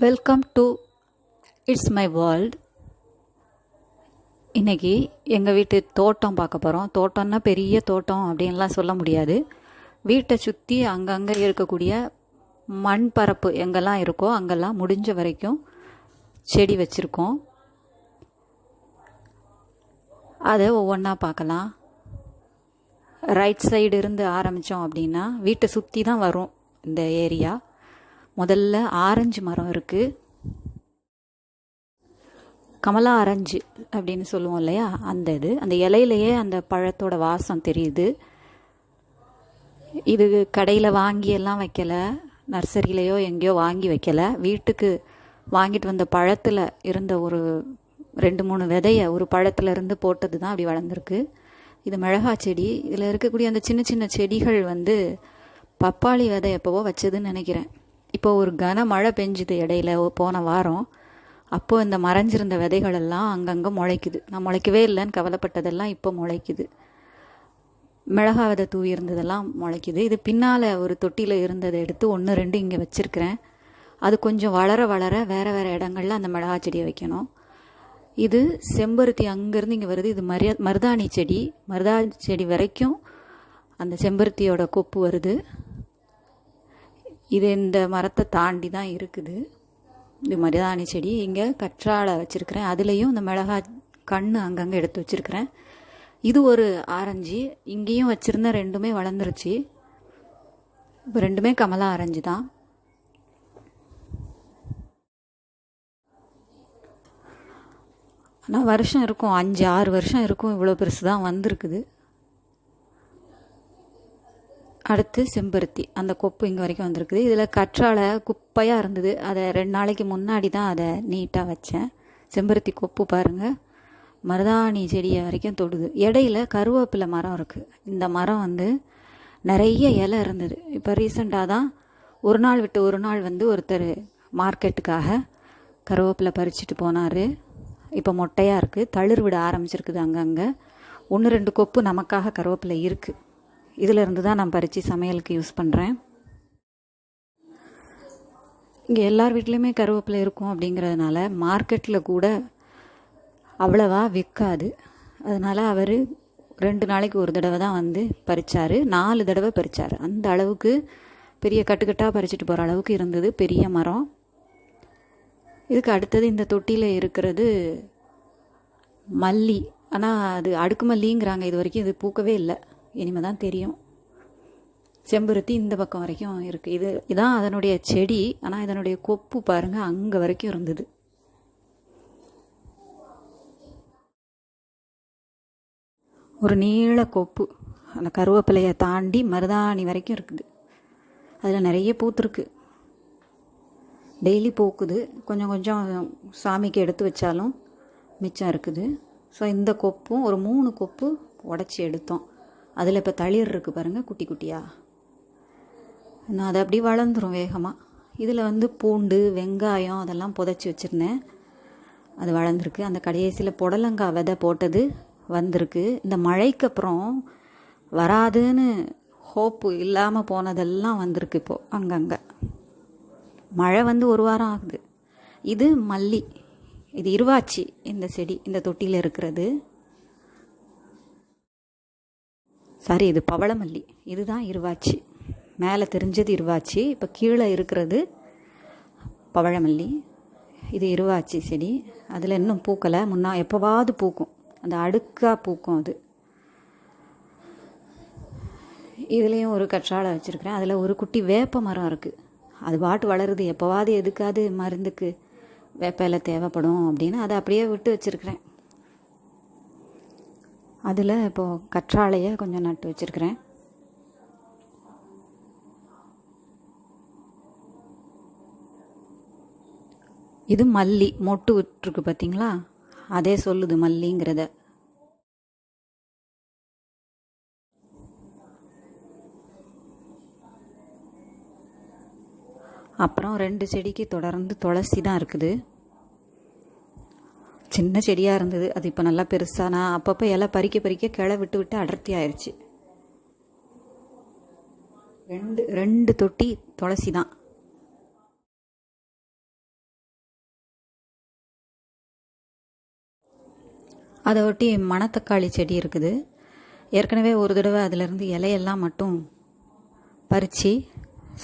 Welcome to it's my world. இன்றைக்கி எங்கள் வீட்டு தோட்டம் பார்க்க போகிறோம். தோட்டம்னா பெரிய தோட்டம் அப்படின்லாம் சொல்ல முடியாது. வீட்டை சுற்றி அங்கங்கே இருக்கக்கூடிய மண் பரப்பு எங்கெல்லாம் இருக்கோ அங்கெல்லாம் முடிஞ்ச வரைக்கும் செடி வச்சுருக்கோம். அதை ஒவ்வொன்றா பார்க்கலாம். ரைட் சைடு இருந்து ஆரம்பித்தோம் அப்படின்னா வீட்டை சுற்றி தான் வரும் இந்த ஏரியா. முதல்ல ஆரஞ்சு மரம் இருக்குது. கமலா ஆரஞ்சு அப்படின்னு சொல்லுவோம் இல்லையா, அந்த இலையிலையே அந்த பழத்தோட வாசம் தெரியுது. இது கடையில் வாங்கியெல்லாம் வைக்கலை, நர்சரியிலையோ எங்கேயோ வாங்கி வைக்கலை. வீட்டுக்கு வாங்கிட்டு வந்த பழத்தில் இருந்த ஒரு 2-3 விதையை ஒரு பழத்தில் இருந்து போட்டது தான் அப்படி வளர்ந்துருக்கு. இது மிளகா செடி. இதில் இருக்கக்கூடிய அந்த சின்ன சின்ன செடிகள் பப்பாளி விதை எப்போவோ வச்சதுன்னு நினைக்கிறேன். இப்போ ஒரு கனமழை பெஞ்சுது இடையில போன வாரம். அப்போது இந்த மறைஞ்சிருந்த விதைகளெல்லாம் அங்கங்கே முளைக்குது. நான் முளைக்கவே இல்லைன்னு கவலைப்பட்டதெல்லாம் இப்போ முளைக்குது. மிளகா விதை தூவி இருந்ததெல்லாம் முளைக்குது. இது பின்னால் ஒரு தொட்டியில் இருந்ததை எடுத்து 1-2 இங்கே வச்சுருக்கிறேன். அது கொஞ்சம் வளர வளர வேறு வேறு இடங்கள்ல அந்த மிளகா செடியை வைக்கணும். இது செம்பருத்தி அங்கேருந்து இங்கே வருது. இது மருதாணி செடி. மருதாணி செடி வரைக்கும் அந்த செம்பருத்தியோட கொப்பு வருது. இது இந்த மரத்தை தாண்டி தான் இருக்குது. இது மருதாணி செடி. இங்கே கற்றாழை வச்சுருக்கிறேன். அதுலேயும் இந்த மிளகா கன்று அங்கங்கே எடுத்து வச்சுருக்கிறேன். இது ஒரு ஆரஞ்சு. இங்கேயும் வச்சுருந்த 2மே வளர்ந்துருச்சு. இப்போ 2மே கமலா ஆரஞ்சு தான். ஆனால் வருஷம் இருக்கும், 5-6 வருஷம் இருக்கும். இவ்வளோ பெருசு தான் வந்திருக்குது. அடுத்து செம்பருத்தி. அந்த கொப்பு இங்கே வரைக்கும் வந்திருக்குது. இதில் கற்றாழை குப்பையாக இருந்தது. அதை 2 நாளைக்கு முன்னாடி தான் அதை நீட்டாக வச்சேன். செம்பருத்தி கொப்பு பாருங்கள், மருதாணி செடியை வரைக்கும் தொடுது. இடையில கருவேப்பிலை மரம் இருக்குது. இந்த மரம் நிறைய இலை இருந்தது. இப்போ ரீசெண்டாக தான் ஒரு நாள் விட்டு ஒரு நாள் ஒருத்தர் மார்க்கெட்டுக்காக கருவேப்பிலை பறிச்சுட்டு போனார். இப்போ மொட்டையாக இருக்குது, தளிர் விட ஆரம்பிச்சிருக்குது. அங்கங்கே 1-2 கொப்பு நமக்காக கருவேப்பிலை இருக்குது. இதில் இருந்து தான் நான் பறித்து சமையலுக்கு யூஸ் பண்ணுறேன். இங்கே எல்லார் வீட்லேயுமே கருவேப்பிலை இருக்கும் அப்படிங்கிறதுனால மார்க்கெட்டில் கூட அவ்வளவா விற்காது. அதனால் அவர் 2 நாளைக்கு ஒரு தடவை தான் பறித்தார். 4 தடவை பறித்தார். அந்த அளவுக்கு பெரிய கட்டுக்கட்டாக பறிச்சுட்டு போகிற அளவுக்கு இருந்தது பெரிய மரம். இதுக்கு அடுத்தது இந்த தொட்டியில் இருக்கிறது மல்லி. ஆனால் அது அடுக்கு மல்லிங்கிறாங்க. இது வரைக்கும் இது பூக்கவே இல்லை. இனிமேல் தான் தெரியும். செம்பருத்தி இந்த பக்கம் வரைக்கும் இருக்குது. இதான் அதனுடைய செடி. ஆனால் இதனுடைய கொப்பு பாருங்கள், அங்கே வரைக்கும் இருந்தது. ஒரு நீள கொப்பு அந்த கருவேப்பிலையை தாண்டி மருதாணி வரைக்கும் இருக்குது. அதில் நிறைய பூத்துருக்கு. டெய்லி பூக்குது. கொஞ்சம் கொஞ்சம் சாமிக்கு எடுத்து வச்சாலும் மிச்சம் இருக்குது. ஸோ இந்த கொப்பும் ஒரு 3 கொப்பு உடச்சி எடுத்தோம். அதில் இப்போ தளிர் இருக்குது பாருங்கள், குட்டி குட்டியாக. நான் அதை அப்படி வளர்ந்துடும் வேகமாக. இதில் பூண்டு, வெங்காயம் அதெல்லாம் புதைச்சி வச்சுருந்தேன். அது வளர்ந்துருக்கு. அந்த கடைசியில் புடலங்காய் விதை போட்டது வந்திருக்கு. இந்த மழைக்கு அப்புறம் வராதுன்னு ஹோப்பு இல்லாமல் போனதெல்லாம் வந்திருக்கு. இப்போது அங்கங்கே மழை 1 வாரம் ஆகுது. இது மல்லி. இது இருவாச்சி. இந்த செடி இந்த தொட்டியில் இருக்கிறது. சாரி, இது பவளமல்லி. இதுதான் இருவாச்சி. மேலே தெரிஞ்சது இருவாச்சி. இப்போ கீழே இருக்கிறது பவளமல்லி. இது இருவாச்சி செடி. அதில் இன்னும் பூக்கலை. எப்போவாவது பூக்கும். அந்த அடுக்காக பூக்கும் அது. இதுலேயும் ஒரு கற்றாழை வச்சுருக்கிறேன். அதில் ஒரு குட்டி வேப்ப மரம் இருக்குது. அது பாட்டு வளருது. எப்போவாது எதுக்காது மருந்துக்கு வேப்ப இலை தேவைப்படும் அப்படின்னு அதை அப்படியே விட்டு வச்சுருக்கிறேன். அதில் இப்போது கற்றாழையை கொஞ்சம் நட்டு வச்சுருக்கிறேன். இது மல்லி. மொட்டு விட்டுருக்கு பார்த்தீங்களா, அதே சொல்லுது மல்லிங்கிறத. அப்புறம் 2 செடிக்கு தொடர்ந்து துளசி தான் இருக்குது. சின்ன செடியாக இருந்தது. அது இப்போ நல்லா பெருசாக நான் அப்பப்போ இலை பறிக்க பறிக்க கிளை விட்டு விட்டு அடர்த்தி ஆயிடுச்சு. 2 தொட்டி துளசி தான். அதை ஒட்டி மணத்தக்காளி செடி இருக்குது. ஏற்கனவே ஒரு தடவை அதிலிருந்து இலையெல்லாம் மட்டும் பறித்து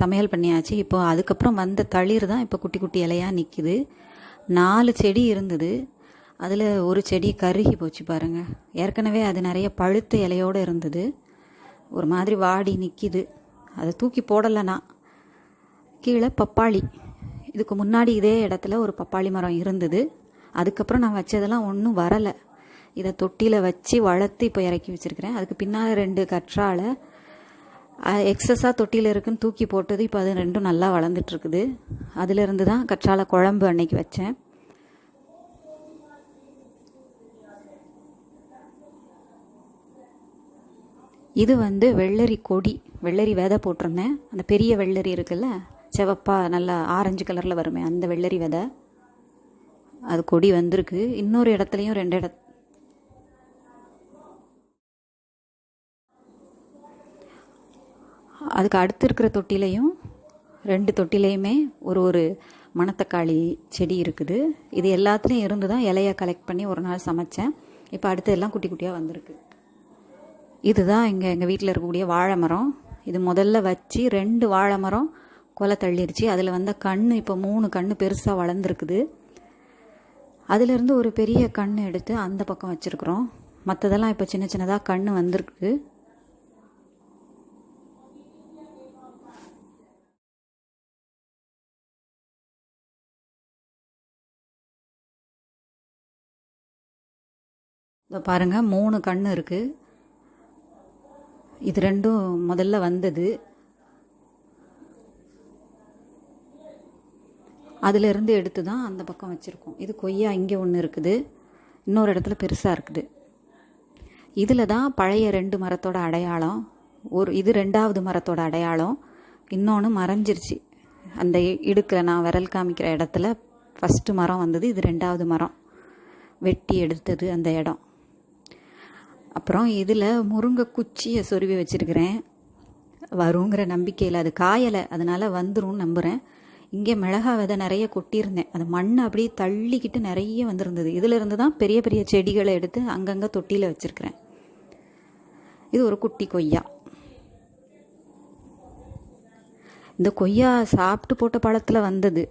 சமையல் பண்ணியாச்சு. இப்போ அதுக்கப்புறம் வந்த தளிர் தான் இப்போ குட்டி குட்டி இலையாக நிற்கிது. 4 செடி இருந்தது. அதில் ஒரு செடி கருகி போச்சு பாருங்கள். ஏற்கனவே அது நிறைய பழுத்த இலையோடு இருந்தது. ஒரு மாதிரி வாடி நிற்கிது. அதை தூக்கி போடலைனா. கீழே பப்பாளி, இதுக்கு முன்னாடி இதே இடத்துல ஒரு பப்பாளி மரம் இருந்தது. அதுக்கப்புறம் நான் வச்சதெல்லாம் ஒன்றும் வரலை. இதை தொட்டியில் வச்சு வளர்த்து இப்போ இறக்கி வச்சுருக்கிறேன். அதுக்கு பின்னால் 2 கற்றாழை எக்ஸஸாக தொட்டியில் இருக்குன்னு தூக்கி போட்டது. இப்போ அது 2ம் நல்லா வளர்ந்துட்டுருக்குது. அதிலிருந்து தான் கற்றாழை குழம்பு அன்னைக்கு வச்சேன். இது வெள்ளரி கொடி, வெள்ளரி விதை போட்டிருந்தேன். அந்த பெரிய வெள்ளரி இருக்குல்ல, சிவப்பாக நல்லா ஆரஞ்சு கலரில் வருமே, அந்த வெள்ளரி விதை, அது கொடி வந்திருக்கு. இன்னொரு இடத்துலையும் 2 அதுக்கு அடுத்து இருக்கிற தொட்டிலையும் 2 தொட்டிலையுமே ஒரு மணத்தக்காளி செடி இருக்குது. இது எல்லாத்துலேயும் இருந்து தான் இலையை கலெக்ட் பண்ணி ஒரு நாள் சமைச்சேன். இப்போ அடுத்து எல்லாம் குட்டி குட்டியாக வந்திருக்கு. இதுதான் எங்கள் வீட்டில் இருக்கக்கூடிய வாழை மரம். இது முதல்ல வச்சு 2 வாழை மரம் கொலை தள்ளிருச்சு. அதில் வந்த கன்று இப்போ 3 கன்று பெருசாக வளர்ந்துருக்குது. அதிலிருந்து ஒரு பெரிய கன்று எடுத்து அந்த பக்கம் வச்சுருக்குறோம். மற்றதெல்லாம் இப்போ சின்ன சின்னதாக கன்று வந்திருக்கு. இதை பாருங்கள், 3 கன்று இருக்குது. இது 2ம் முதல்ல வந்தது. அதிலிருந்து எடுத்து தான் அந்த பக்கம் வச்சுருக்கோம். இது கொய்யா இங்கே ஒன்று இருக்குது, இன்னொரு இடத்துல பெருசாக இருக்குது. இதில் தான் பழைய 2 மரத்தோட அடையாளம். இது 2வது மரத்தோட அடையாளம். இன்னொன்று மறைஞ்சிருச்சு. அந்த இடுக்கில் நான் விரல் காமிக்கிற இடத்துல ஃபஸ்ட்டு மரம் வந்தது. இது 2வது மரம், வெட்டி எடுத்தது அந்த இடம். அப்புறம் இதில் முருங்கை குச்சியை சொருவி வச்சுருக்கிறேன். வருங்கிற நம்பிக்கையில், அது காயலை, அதனால் வந்துடும் நம்புகிறேன். இங்கே மிளகா விதை நிறைய கொட்டியிருந்தேன். அது மண் அப்படியே தள்ளிக்கிட்டு நிறைய வந்திருந்தது. இதிலிருந்து தான் பெரிய பெரிய செடிகளை எடுத்து அங்கங்கே தொட்டியில் வச்சுருக்கிறேன். இது ஒரு குட்டி கொய்யா. இந்த கொய்யா சாப்பிட்டு போட்ட பழத்தில் வந்தது.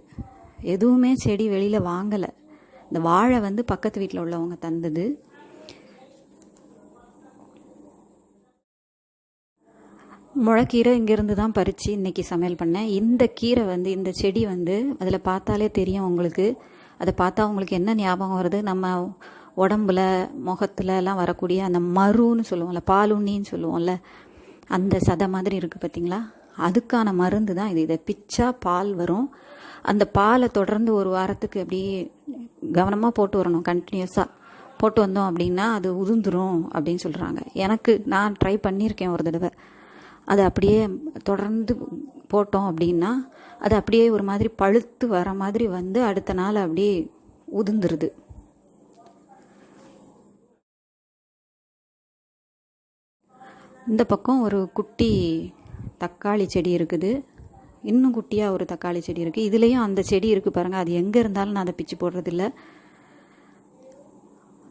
எதுவுமே செடி வெளியில் வாங்கலை. இந்த வாழை பக்கத்து வீட்டில் உள்ளவங்க தந்தது. முளைக்கீரை இங்கேருந்து தான் பறித்து இன்றைக்கி சமையல் பண்ணேன். இந்த கீரை இந்த செடி அதில் பார்த்தாலே தெரியும் உங்களுக்கு. அதை பார்த்தா உங்களுக்கு என்ன ஞாபகம் வருது? நம்ம உடம்புல முகத்துல எல்லாம் வரக்கூடிய அந்த மருன்னு சொல்லுவோம்ல, பாலுண்ணின்னு சொல்லுவோம்ல, அந்த சதை மாதிரி இருக்குது பார்த்தீங்களா? அதுக்கான மருந்து தான் இது. இதை பிச்சா பால் வரும். அந்த பாலை தொடர்ந்து 1 வாரத்துக்கு அப்படியே கவனமாக போட்டு வரணும். கண்டினியூஸாக போட்டு வந்தோம் அப்படின்னா அது உதிர்ந்துரும் அப்படின்னு சொல்கிறாங்க. நான் ட்ரை பண்ணியிருக்கேன் ஒரு தடவை. அது அப்படியே தொடர்ந்து போட்டோம் அப்படின்னா அது அப்படியே ஒரு மாதிரி பழுத்து வர மாதிரி அடுத்த நாள் அப்படியே உதிர்ந்துருது. இந்த பக்கம் ஒரு குட்டி தக்காளி செடி இருக்குது. இன்னும் குட்டியாக ஒரு தக்காளி செடி இருக்குது. இதுலேயும் அந்த செடி இருக்குது பாருங்கள். அது எங்கே இருந்தாலும் நான் அதை பிச்சு போடுறதில்ல.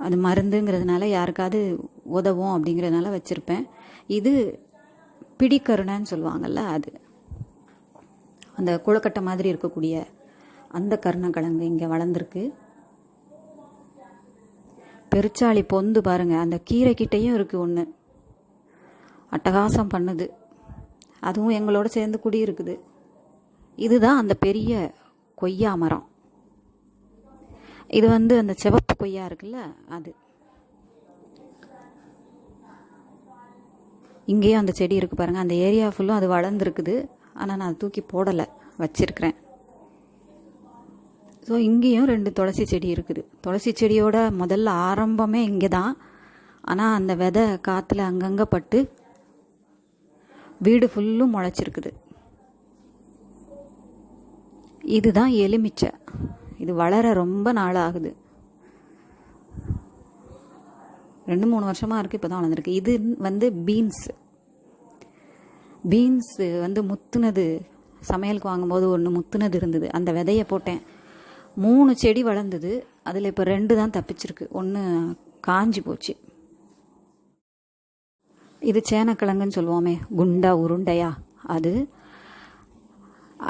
அது மருந்துங்கிறதுனால யாருக்காவது உதவும் அப்படிங்கிறதுனால வச்சுருப்பேன். இது பிடிக்கருணைன்னு சொல்லுவாங்கள்ல, அது அந்த குளக்கட்டை மாதிரி இருக்கக்கூடிய அந்த கருணைக்கிழங்கு இங்கே வளர்ந்துருக்கு. பெருச்சாளி பொந்து பாருங்கள், அந்த கீரைக்கிட்டையும் இருக்குது ஒன்று, அட்டகாசம் பண்ணுது. அதுவும் எங்களோட சேர்ந்து குடி இருக்குது. இதுதான் அந்த பெரிய கொய்யா மரம். இது அந்த சிவப்பு கொய்யா இருக்குல்ல, அது. இங்கேயும் அந்த செடி இருக்குது பாருங்கள். அந்த ஏரியா ஃபுல்லும் அது வளர்ந்துருக்குது. ஆனால் நான் அதை தூக்கி போடலை, வச்சிருக்கிறேன். ஸோ இங்கேயும் 2 துளசி செடி இருக்குது. துளசி செடியோட முதல்ல ஆரம்பமே இங்கே தான். ஆனால் அந்த விதை காற்றுல அங்கங்கே பட்டு வீடு ஃபுல்லும் முளைச்சிருக்குது. இதுதான் எலுமிச்சை. இது வளர ரொம்ப நாள் ஆகுது. 2-3 வருஷமாக இருக்குது, இப்போ தான் வளர்ந்துருக்கு. இது பீன்ஸ் முத்துனது, சமையலுக்கு வாங்கும்போது ஒன்று முத்துனது இருந்தது. அந்த விதையை போட்டேன். 3 செடி வளர்ந்தது. அதில் இப்போ 2 தான் தப்பிச்சிருக்கு. ஒன்று காஞ்சி போச்சு. இது சேனக்கிழங்குன்னு சொல்லுவோமே, குண்டா உருண்டையா,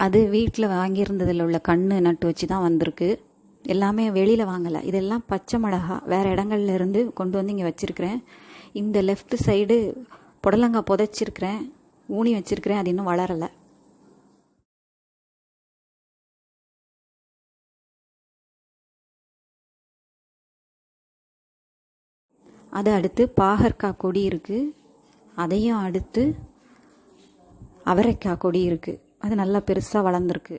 அது வீட்டில் வாங்கியிருந்ததில் உள்ள கன்று நட்டு வச்சு தான் வந்திருக்கு. எல்லாமே வெளியில் வாங்கலை. இதெல்லாம் பச்சை மிளகா வேறு இடங்கள்ல இருந்து கொண்டு வந்து இங்கே வச்சுருக்கிறேன். இந்த லெஃப்ட் சைடு புடலங்காய் புதைச்சிருக்கிறேன், ஊனி வச்சுருக்கிறேன், அது இன்னும் வளரலை. அதை அடுத்து பாகற்காய் கொடி இருக்குது, அதையும் அடுத்து அவரைக்காய் கொடி இருக்குது. அது நல்லா பெருசாக வளர்ந்துருக்கு.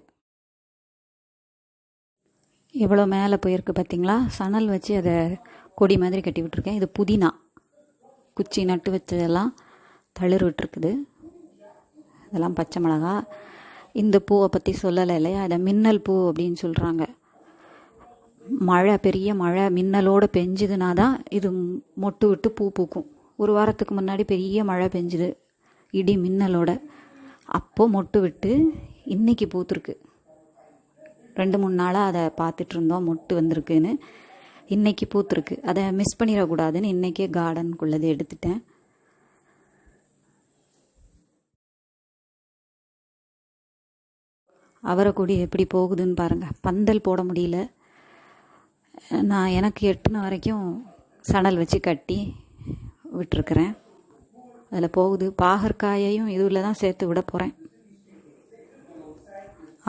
எவ்வளோ மேலே போயிருக்கு பார்த்தீங்களா. சணல் வச்சு அதை கொடி மாதிரி கட்டி விட்டுருக்கேன். இது புதினா, குச்சி நட்டு வச்சதெல்லாம் தளிர் விட்டுருக்குது. இதெல்லாம் பச்சை மிளகா. இந்த பூவை பற்றி சொல்லலை இல்லையா, அதை மின்னல் பூ அப்படின்னு சொல்கிறாங்க. மழை, பெரிய மழை மின்னலோடு பெஞ்சுதுனா தான் இது மொட்டு விட்டு பூ பூக்கும். ஒரு வாரத்துக்கு முன்னாடி பெரிய மழை பெஞ்சுது இடி மின்னலோட, அப்போது மொட்டு விட்டு இன்றைக்கி பூத்துருக்கு. 2-3 நாளாக அதை பார்த்துட்டு இருந்தோம், மொட்டு வந்திருக்குன்னு. இன்றைக்கி பூத்துருக்கு. அதை மிஸ் பண்ணிடக்கூடாதுன்னு இன்றைக்கே கார்டனுக்குள்ளது எடுத்துட்டேன். அவரைக்கொடி எப்படி போகுதுன்னு பாருங்கள். பந்தல் போட முடியல. நான் எனக்கு எட்டுன வரைக்கும் சணல் வச்சு கட்டி விட்டுருக்குறேன். அதில் போகுது. பாகற்காயையும் இதில் தான் சேர்த்து விட போகிறேன்.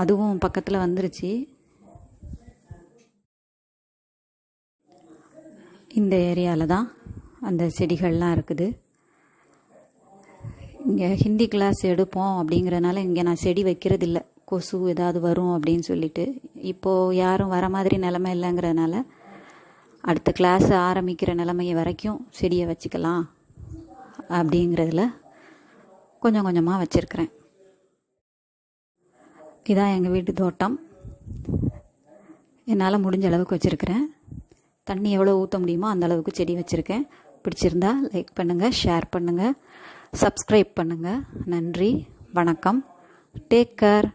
அதுவும் பக்கத்தில் வந்துருச்சு. இந்த ஏரியாவில் தான் அந்த செடிகள்லாம் இருக்குது. இங்கே ஹிந்தி கிளாஸ் எடுப்போம் அப்படிங்கிறனால இங்கே நான் செடி வைக்கிறதில்ல, கொசு ஏதாவது வரும் அப்படின்னு சொல்லிட்டு. இப்போது யாரும் வர மாதிரி நிலைமை இல்லைங்கிறதுனால அடுத்த கிளாஸ் ஆரம்பிக்கிற நிலைமை வரைக்கும் செடியை வச்சுக்கலாம் அப்படிங்கிறதுல கொஞ்சம் கொஞ்சமாக வச்சுருக்கிறேன். இதான் எங்கள் வீட்டு தோட்டம். என்னால் முடிஞ்ச அளவுக்கு வச்சுருக்கிறேன். தண்ணி எவ்வளோ ஊற்ற முடியுமோ அந்த அளவுக்கு செடி வச்சுருக்கேன். பிடிச்சிருந்தா லைக் பண்ணுங்கள், ஷேர் பண்ணுங்கள், சப்ஸ்கிரைப் பண்ணுங்கள். நன்றி, வணக்கம், டேக் கேர்.